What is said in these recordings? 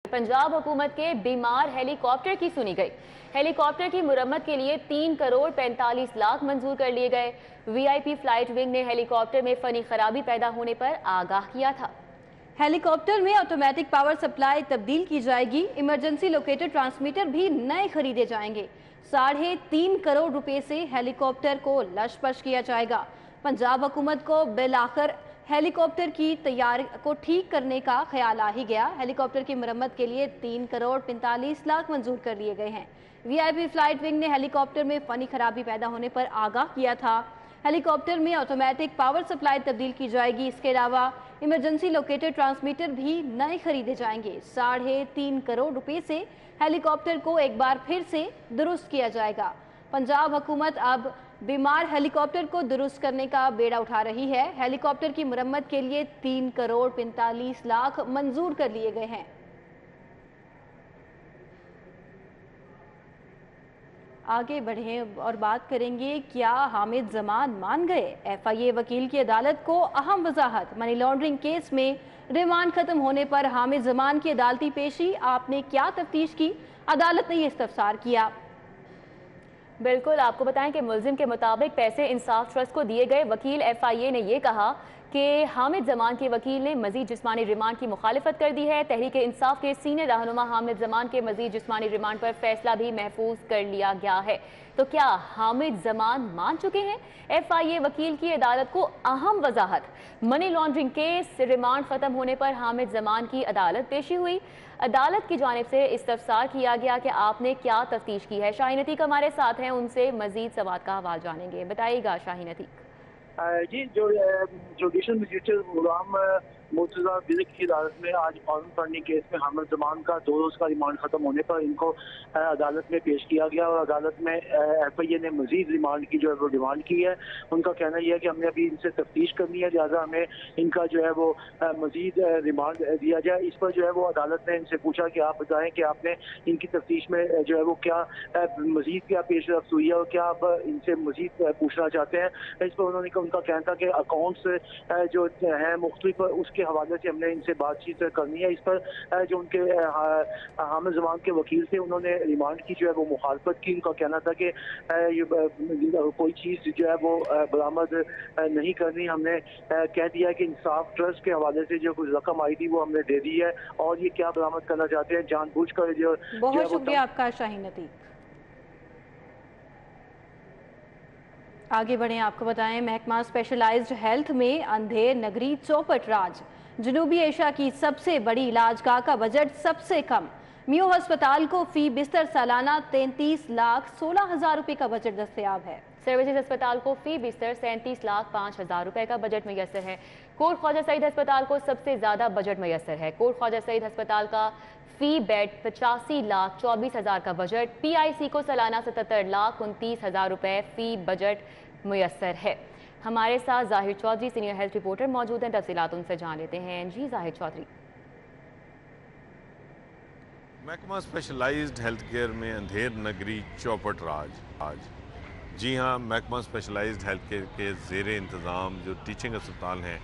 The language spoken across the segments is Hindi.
पंजाब हुकूमत के बीमार हेलीकॉप्टर की सुनी गई। हेलीकॉप्टर की मुरम्मत के लिए 3 करोड़ 45 लाख मंजूर कर लिए गए। वीआईपी फ्लाइट विंग ने हेलीकॉप्टर में फनी खराबी पैदा होने पर आगाह किया था। हेलीकॉप्टर में ऑटोमेटिक पावर सप्लाई तब्दील की जाएगी। इमरजेंसी लोकेटर ट्रांसमीटर भी नए खरीदे जाएंगे। 3.5 करोड़ रुपए से हेलीकॉप्टर को लश-पश किया जाएगा। पंजाब हुकूमत को बिल आखिर हेलीकॉप्टर की तैयारी को ठीक करने का ख्याल आ ही गया। हेलीकॉप्टर की मरम्मत के लिए 3 करोड़ 45 लाख मंजूर कर लिए गए हैं। वीआईपी फ्लाइट विंग ने हेलीकॉप्टर में फनी खराबी पैदा होने पर आगाह किया था। हेलीकॉप्टर में ऑटोमेटिक पावर सप्लाई तब्दील की जाएगी। इसके अलावा इमरजेंसी लोकेटर ट्रांसमीटर भी नए खरीदे जाएंगे। 3.5 करोड़ रुपए से हेलीकॉप्टर को एक बार फिर से दुरुस्त किया जाएगा। पंजाब हुकूमत अब बीमार हेलीकॉप्टर को दुरुस्त करने का बेड़ा उठा रही है। हेलीकॉप्टर की मुरम्मत के लिए 3 करोड़ 45 लाख मंजूर कर लिए गए हैं। आगे बढ़ें और बात करेंगे, क्या हामिद जमान मान गए? एफआईए वकील की अदालत को अहम वजाहत। मनी लॉन्ड्रिंग केस में रिमांड खत्म होने पर हामिद जमान की अदालती पेशी। आपने क्या तफ्तीश की? अदालत ने यह इस्तफसार किया। बिल्कुल, आपको बताएं कि मुल्जिम के मुताबिक पैसे इंसाफ ट्रस्ट को दिए गए। वकील एफआईए ने यह कहा कि हामिद जमान के वकील ने मजीद जिस्मानी रिमांड की मुखालिफत कर दी है। तहरीक इंसाफ के सीनियर रहनुमा हामिद जमान के मजीद जिस्मानी रिमांड पर फैसला भी महफूज कर लिया गया है। तो क्या हामिद जमान मान चुके हैं? एफआईए वकील की अदालत को अहम वजाहत। मनी लॉन्ड्रिंग केस रिमांड खत्म होने पर हामिद जमान की अदालत पेशी हुई। अदालत की जानिब से इस्तफसार किया गया कि आपने क्या तफ्तीश की है। शाहीन अतीक हमारे साथ हैं, उनसे मजीद सवाल का हवाल जानेंगे। बताइएगा शाहीन अतीक। जी, जो जुडिशल मजिस्ट्रेट गुलाम मुर्तजा विजिक की अदालत में आज कानून फंडिंग केस में हामिद जमान का 2 रोज का रिमांड खत्म होने पर इनको अदालत में पेश किया गया और अदालत में एफआईए ने मजीद रिमांड की जो है वो डिमांड की है। उनका कहना यह है कि हमने अभी इनसे तफ्तीश करनी है, लिहाजा हमें इनका जो है वो मजीद रिमांड दिया जाए। इस पर जो है वो अदालत ने इनसे पूछा कि आप बताएं कि आपने इनकी तफ्तीश में जो है वो क्या मजीद क्या पेशरफ्त हुई है और क्या आप इनसे मजीद पूछना चाहते हैं। इस पर उन्होंने उनका कहना था कि अकाउंट्स जो है मुख्तलिफ उसके हवाले से हमने इनसे बातचीत करनी है। इस पर जो उनके हामिद जमान के वकील थे उन्होंने रिमांड की जो है वो मुखालफत की। उनका कहना था कि कोई चीज़ जो है वो बरामद नहीं करनी। हमने कह दिया कि इंसाफ ट्रस्ट के हवाले से जो कुछ रकम आई थी वो हमने दे दी है और ये क्या बरामद करना चाहते हैं जानबूझकर जो बहुत शुक्रिया आपका शाहीन अतीक। आगे बढ़े, आपको बताएं, महकमा स्पेशलाइज्ड हेल्थ में अंधेर नगरी चौपट राज। जनूबी एशिया की सबसे बड़ी इलाजगाह का बजट सबसे कम। मियो अस्पताल को फी बिस्तर सालाना 33,16,000 रुपए का बजट दस्तयाब है। सर्विसेज अस्पताल को फी बिस्तर 37,05,000 रुपए का बजट मैसर है। कोट ख्वाजा सईद अस्पताल को सबसे ज्यादा बजट मैसर है। कोट ख्वाजा सईद अस्पताल का फी बेड 85,24,000 का बजट। पीआईसी को सालाना 77,29,000 रुपए फी बजट मैसर है। हमारे साथ जाहिर चौधरी सीनियर हेल्थ रिपोर्टर मौजूद हैं, तफसीलात उनसे जान लेते हैं। जी जाहिर चौधरी। महकमा स्पेशलाइज्ड हेल्थ केयर में अंधेर नगरी चौपट राज। आज जी हाँ, महकमा स्पेशलाइज्ड हेल्थ केयर के ज़ेर इंतज़ाम जो टीचिंग अस्पताल हैं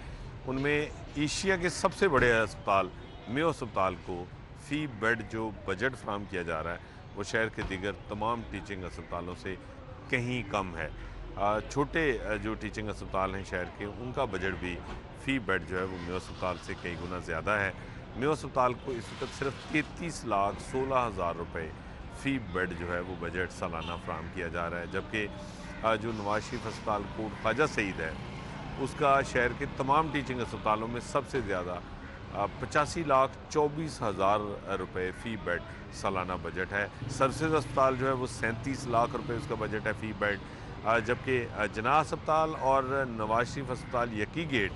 उनमें एशिया के सबसे बड़े अस्पताल मियो अस्पताल को फ़ी बेड जो बजट फ्राहम किया जा रहा है वो शहर के दीगर तमाम टीचिंग अस्पतालों से कहीं कम है। छोटे जो टीचिंग अस्पताल हैं शहर के उनका बजट भी फ़ी बेड जो है वो मियो अस्पताल से कई गुना ज़्यादा है। मियो अस्पताल को इस वक्त सिर्फ 33,16,000 रुपये फ़ी बेड जो है वो बजट सालाना फ्राहम किया जा रहा है, जबकि जो नवाज शरीफ अस्पताल कोट ख्वाजा सईद है उसका शहर के तमाम टीचिंग अस्पतालों में सबसे ज़्यादा 85,24,000 रुपये फ़ी बेड सालाना बजट है। सर्विसेज अस्पताल जो है वो 37 लाख रुपये उसका बजट है फ़ी बेड, जबकि जना अस्पताल और नवाज शरीफ अस्पताल यकी गेट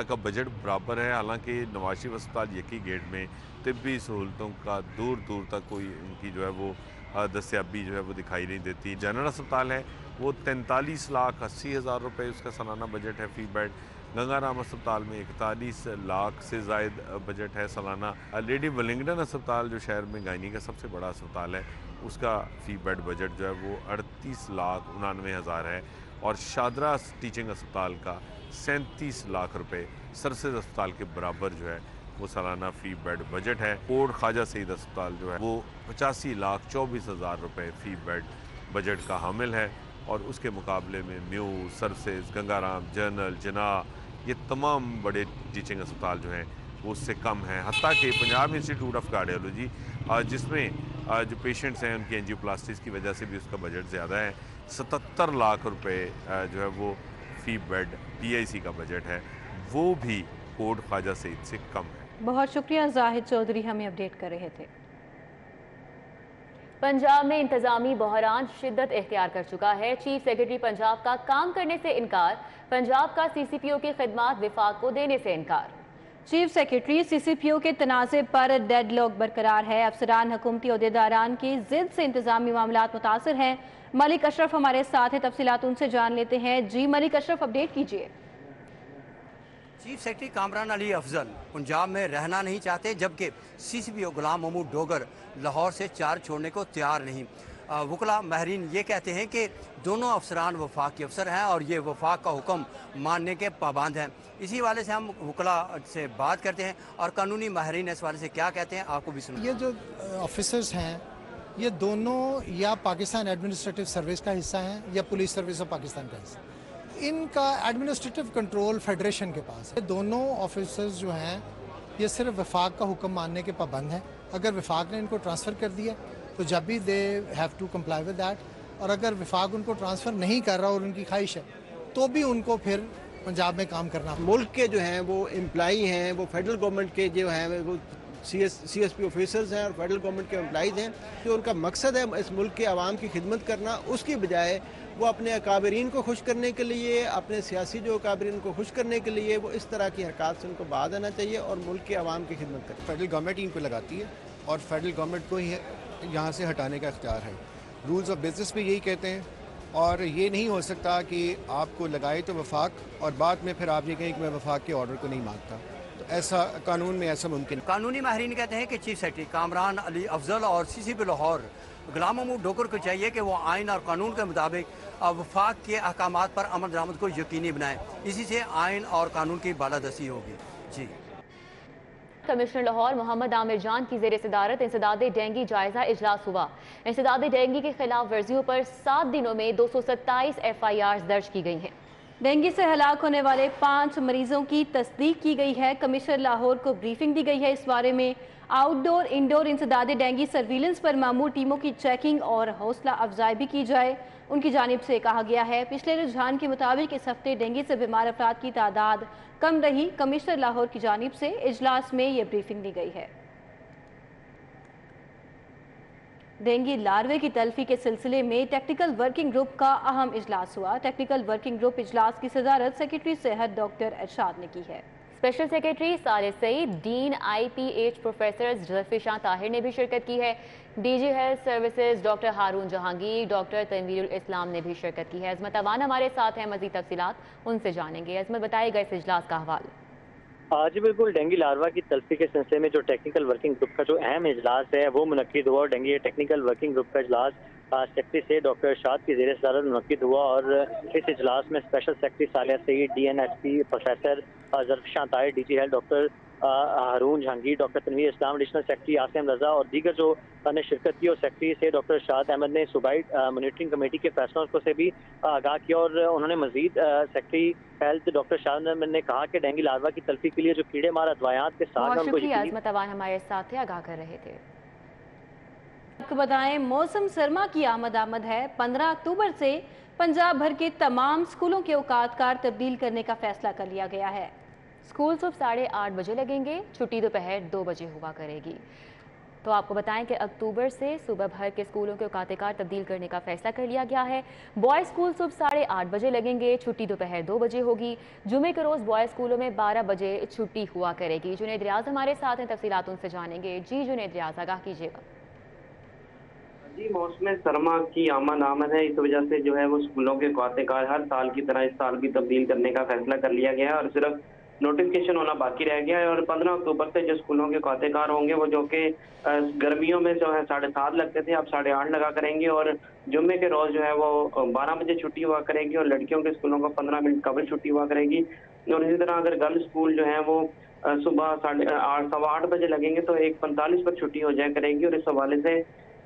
का बजट बराबर है। हालांकि नवाज शरीफ अस्पताल यकी गेट में तिब्बी सहूलतों का दूर दूर तक कोई उनकी जो है वो दस्तयाबी जो है वो दिखाई नहीं देती। जनरल अस्पताल है वो 43,80,000 रुपये उसका सालाना बजट है फ़ी बेड। गंगाराम अस्पताल में 41 लाख से ज़ायद बजट है सालाना। लेडी वेलिंगटन अस्पताल जो शहर में गायनी का सबसे बड़ा अस्पताल है उसका फ़ी बेड बजट जो है वो 38,99,000 है और शादरा टीचिंग अस्पताल का 37 लाख रुपए सर्विसेज अस्पताल के बराबर जो है वो सालाना फ़ी बेड बजट है। कोट ख्वाजा सईद अस्पताल जो है वो 85,24,000 रुपये फ़ी बेड बजट का हामिल है और उसके मुकाबले में म्यू, सर्विसेज, गंगाराम, जनरल, जना ये तमाम बड़े टीचिंग अस्पताल जो हैं वो उससे कम हैं। हत्ता कि पंजाब इंस्टीट्यूट ऑफ कार्डियोलॉजी जिसमें जो पेशेंट्स हैं उनकी एंजियोप्लास्टिस की वजह से भी उसका बजट ज़्यादा है। 77 लाख रुपए जो है वो फ़ी बेड PIC का बजट है, वो भी कोट ख्वाजा सईद से कम है। बहुत शुक्रिया जाहिद चौधरी, हमें अपडेट कर रहे थे। पंजाब में इंतजामी बहरान शिद्दत इख्तियार कर चुका है। चीफ सेक्रेटरी पंजाब का काम करने से इनकार, पंजाब का CCPO की खिदमात विफाक को देने से इनकार। चीफ सेक्रेटरी CCPO के तनाज़े पर डेडलॉक बरकरार है। अफसरान हुकूमती ओहदेदारान की जिद से इंतजामी मामलात मुतासर हैं। मलिक अशरफ हमारे साथ है, तफसीलात उनसे जान लेते हैं। जी मलिक अशरफ, अपडेट कीजिए। चीफ सेक्रेटरी कामरान अली अफजल पंजाब में रहना नहीं चाहते, जबकि CCPO गुलाम महमूद डोगर लाहौर से चार्ज छोड़ने को तैयार नहीं। वकला माहरीन ये कहते हैं कि दोनों अफसरान वफाक के अफसर हैं और ये वफाक का हुक्म मानने के पाबंद हैं। इसी वाले से हम वकला से बात करते हैं और कानूनी माहरीन इस वाले से क्या कहते हैं आपको भी सुना। ये जो ऑफिसर्स हैं ये दोनों या पाकिस्तान एडमिनिस्ट्रेटिव सर्विस का हिस्सा हैं या पुलिस सर्विस ऑफ पाकिस्तान का हिस्सा। इनका एडमिनिस्ट्रेटिव कंट्रोल फेडरेशन के पास है। दोनों ऑफिसर्स जो हैं ये सिर्फ वफाक का हुक्म मानने के पाबंद हैं। अगर वफाक ने इनको ट्रांसफ़र कर दिया तो जब भी they have to comply with that, और अगर वफाक उनको ट्रांसफ़र नहीं कर रहा और उनकी ख्वाहिश है तो भी उनको फिर पंजाब में काम करना। मुल्क के जो हैं वो एम्प्लाई हैं, वो फेडरल गवर्नमेंट के जो हैं वो CSP ऑफिसर्स हैं और फेडरल गवर्नमेंट के एम्प्लाइज़ हैं। जो उनका मकसद है इस मुल्क के आवाम की खिदमत करना, उसकी बजाय वो अपने अकाबरीन को खुश करने के लिए, अपने सियासी जो अकाबरीन को खुश करने के लिए वो इस तरह की हरकत से उनको बाद आना चाहिए और मुल्क के आवाम की खिदमत करें। फेडरल गवर्नमेंट इनको लगाती है और फेडरल गवर्नमेंट को ही यहाँ से हटाने का इख्तियार है। रूल्स ऑफ बिजनेस भी यही कहते हैं और ये नहीं हो सकता कि आपको लगाए तो वफाक और बाद में फिर आप ये कहें कि मैं वफाक के ऑर्डर को नहीं मानता, तो ऐसा कानून में ऐसा मुमकिन। कानूनी माहरीन कहते हैं कि चीफ सेक्रेटरी कामरान अली अफजल और CCP लाहौर गुलाम महमूद डोगर को चाहिए कि वो आइन और कानून के मुताबिक वफाक के अहकामात पर अमल दरामद को यकीनी बनाएं। इसी से आइन और कानून की बालादस्ती होगी। जी। कमिश्नर लाहौर मोहम्मद आमिर जान की ज़ेर सदारत इंसदाद डेंगी जायजा इजलास हुआ। इंसदाद डेंगी की खिलाफ वर्जियों पर 7 दिनों में 227 FIR दर्ज की गई हैं। डेंगू से हलाक होने वाले 5 मरीजों की तस्दीक की गई है। कमिश्नर लाहौर को ब्रीफिंग दी गई है। इस बारे में आउटडोर इंडोर इंसदाद डेंगी सर्विलेंस पर मामूर टीमों की चेकिंग और हौसला अफजाई भी की जाए। उनकी जानिब से कहा गया है पिछले रुझान के मुताबिक इस हफ्ते डेंगू से बीमार अफराद की तादाद कम रही। कमिश्नर लाहौर की जानिब से इजलास में ये ब्रीफिंग दी गई है। डेंगू लार्वे की तल्फी के सिलसिले में टेक्निकल वर्किंग ग्रुप का अहम इजलास हुआ। टेक्निकल वर्किंग ग्रुप इजलास की सदारत सेक्रेटरी सेहत डॉक्टर अरशाद ने की है। Special secretary Saleh Saeed, dean IPH professor Zulfishan Tahir ने भी शिरकत की है। DG health services doctor Haroon Jahangir, doctor Tanvirul Islam ने भी शिरकत की है। अजमत अवान हमारे साथ हैं, मजीद तफसीलात उनसे जानेंगे। अजमत, बताएगा इस इजलास का हवाला। जी बिल्कुल, डेंगू लार्वा की तल्फी के सिलसिले में जो टेक्निकल वर्किंग ग्रुप का जो अहम इजलास है वो मुनक्किद हुआ। डेंगू टेक्निकल वर्किंग ग्रुप का इजलास सेक्रेटरी से डॉक्टर अरशाद की ज़ेर सदारत मुनक्किद हुआ और इस इजलास में special secretary Saliya Saeed, DNSP professor Zulfishan Tahir, DG health doctor Haroon Jahangir, doctor Tanveer Islam, additional secretary Asim Raza और दीगर जो ने शिरकत की। और सेक्रेटरी से डॉक्टर अरशाद अहमद ने सूबाई मॉनिटरिंग कमेटी के फैसलों को से भी आगाह किया और उन्होंने मजीद secretary health doctor Arshad Ahmad ने कहा कि डेंगू लार्वा की तल्फी के लिए जो कीड़े मार अदवायात के साथ उनको अजमत अवान हमारे साथ आगाह कर रहे थे। आपको बताएं मौसम सरमा की आमद है। 15 अक्टूबर से पंजाब भर के तमाम स्कूलों के औकातकार तब्दील करने का फैसला कर लिया गया है। स्कूल सुबह 8:30 बजे लगेंगे, छुट्टी दोपहर 2 बजे हुआ करेगी। तो आपको बताएं कि अक्टूबर से सुबह भर के स्कूलों के औकातकार तब्दील करने का फैसला कर लिया गया है। बॉय स्कूल सुबह 8:30 बजे लगेंगे, छुट्टी दोपहर 2 बजे होगी। जुमे के रोज़ बॉय स्कूलों में 12 बजे छुट्टी हुआ करेगी। जुनेद रियाज हमारे साथ हैं, तफसीलात उनसे जानेंगे। जी जुनेद रियाज, आगाह कीजिएगा। जी, मौसम सरमा की आमद है, इस वजह से जो है वो स्कूलों के औकातकार हर साल की तरह इस साल भी तब्दील करने का फैसला कर लिया गया है और सिर्फ नोटिफिकेशन होना बाकी रह गया है। और 15 अक्टूबर से जो स्कूलों के औकातकार होंगे वो जो कि गर्मियों में जो है 7:30 लगते थे, अब 8:30 लगा करेंगे और जुम्मे के रोज़ जो है वो 12 बजे छुट्टी हुआ करेगी और लड़कियों के स्कूलों को 15 मिनट कबल छुट्टी हुआ करेगी। और इसी तरह अगर गर्ल्स स्कूल जो है वो सुबह 8:15 बजे लगेंगे तो 1:45 पर छुट्टी हो जाया करेगी। और इस हवाले से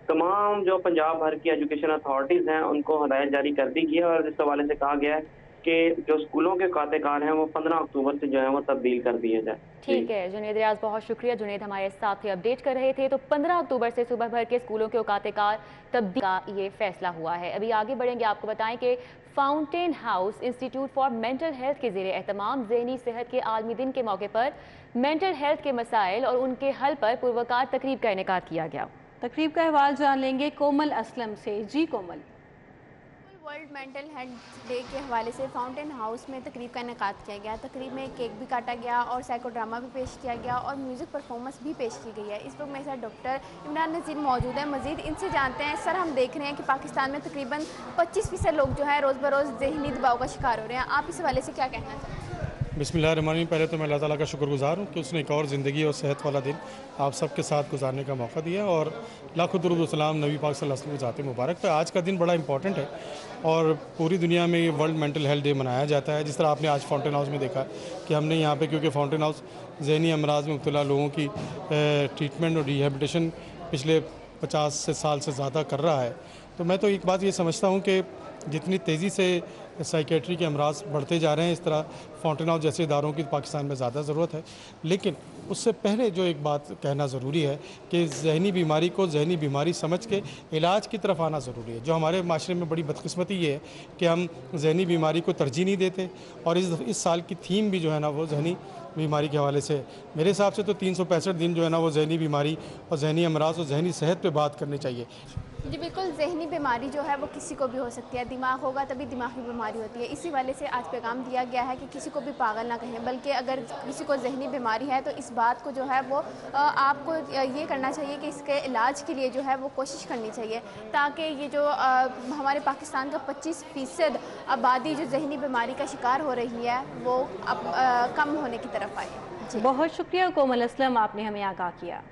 तमाम जो पंजाब भर की एजुकेशन अथॉरिटीज़ हैं उनको हदायत जारी कर दी गई है और इस हवाले से कहा गया है कि जो स्कूलों के खातेकार हैं वो 15 अक्टूबर से जो है वो तब्दील कर दिए जाए। ठीक है जुनैद रियाज, बहुत शुक्रिया। जुनैद हमारे साथ ही अपडेट कर रहे थे। तो 15 अक्टूबर से सुबह भर के स्कूलों के औकातेकार तब्दील का ये फैसला हुआ है। अभी आगे बढ़ेंगे, आपको बताएं कि fountain house institute for mental health के ज़ेरे एहतमाम ज़हनी सेहत के आलमी दिन के मौके पर मेंटल हेल्थ के मसाइल और उनके हल पर पुरवकार तकरीब का इनेकाद किया गया। तकरीब का अहवाल जान लेंगे कोमल असलम से। जी कोमल। वर्ल्ड मेंटल हेल्थ डे के हवाले से फाउंटेन हाउस में तकरीब का इनेकाद किया गया। तकरीब में केक भी काटा गया और साइको ड्रामा भी पेश किया गया और म्यूज़िक परफॉर्मेंस भी पेश की गई है। इस वक्त मेरे साथ डॉक्टर इमरान नज़ीर मौजूद है। मज़ीद इनसे जानते हैं। सर, हम देख रहे हैं कि पाकिस्तान में तकरीबन 25% लोग जो है रोज़ बरोज़ ज़हनी दबाव का शिकार हो रहे हैं। आप इस हवाले से क्या कहना चाहते हैं? बिस्मिल्लाहिर्रहमानिर्रहीम। पहले तो मैं अल्लाह ताला का शुक्रगुजार हूँ कि उसने एक और ज़िंदगी और सेहत वाला दिन आप सबके साथ गुजारने का मौका दिया और लाखों दुरूद व सलाम नबी पाक सल्लल्लाहु अलैहि वसल्लम की ज़ात मुबारक पे। आज का दिन बड़ा इंपॉर्टेंट है और पूरी दुनिया में ये वर्ल्ड मेंटल हेल्थ डे मनाया जाता है। जिस तरह आपने आज फाउंटेन हाउस में देखा कि हमने यहाँ पे, क्योंकि फाउंटेन हाउस ज़हनी अमराज में मुब्तला लोगों की ट्रीटमेंट और रिहेबिलिटेशन पिछले 50 साल से ज़्यादा कर रहा है, तो मैं तो एक बात ये समझता हूँ कि जितनी तेज़ी से साइकेट्री के अमराज बढ़ते जा रहे हैं, इस तरह फाउंटेन हाउस जैसे इदारों की पाकिस्तान में ज़्यादा ज़रूरत है। लेकिन उससे पहले जो एक बात कहना ज़रूरी है कि जहनी बीमारी को जहनी बीमारी समझ के इलाज की तरफ आना ज़रूरी है। जो हमारे माशरे में बड़ी बदकिस्मती ये है कि हम जहनी बीमारी को तरजीह नहीं देते और इस साल की थीम भी जो है ना वो जहनी बीमारी के हवाले से, मेरे हिसाब से तो 365 दिन जो है ना वो जहनी बीमारी और जहनी अमराज और जहनी सेहत पे बात करनी चाहिए। जी बिल्कुल, जहनी बीमारी जो है वो किसी को भी हो सकती है। दिमाग होगा तभी दिमागी बीमारी होती है। इसी वाले से आज पैगाम दिया गया है कि किसी को भी पागल ना कहें, बल्कि अगर किसी को जहनी बीमारी है तो इस बात को जो है वो आपको ये करना चाहिए कि इसके इलाज के लिए जो है वो कोशिश करनी चाहिए, ताकि ये जो हमारे पाकिस्तान का 25% आबादी जो जहनी बीमारी का शिकार हो रही है वो अब कम होने की तरफ आए। बहुत शुक्रिया कोमल असलम, आपने हमें आगाह किया।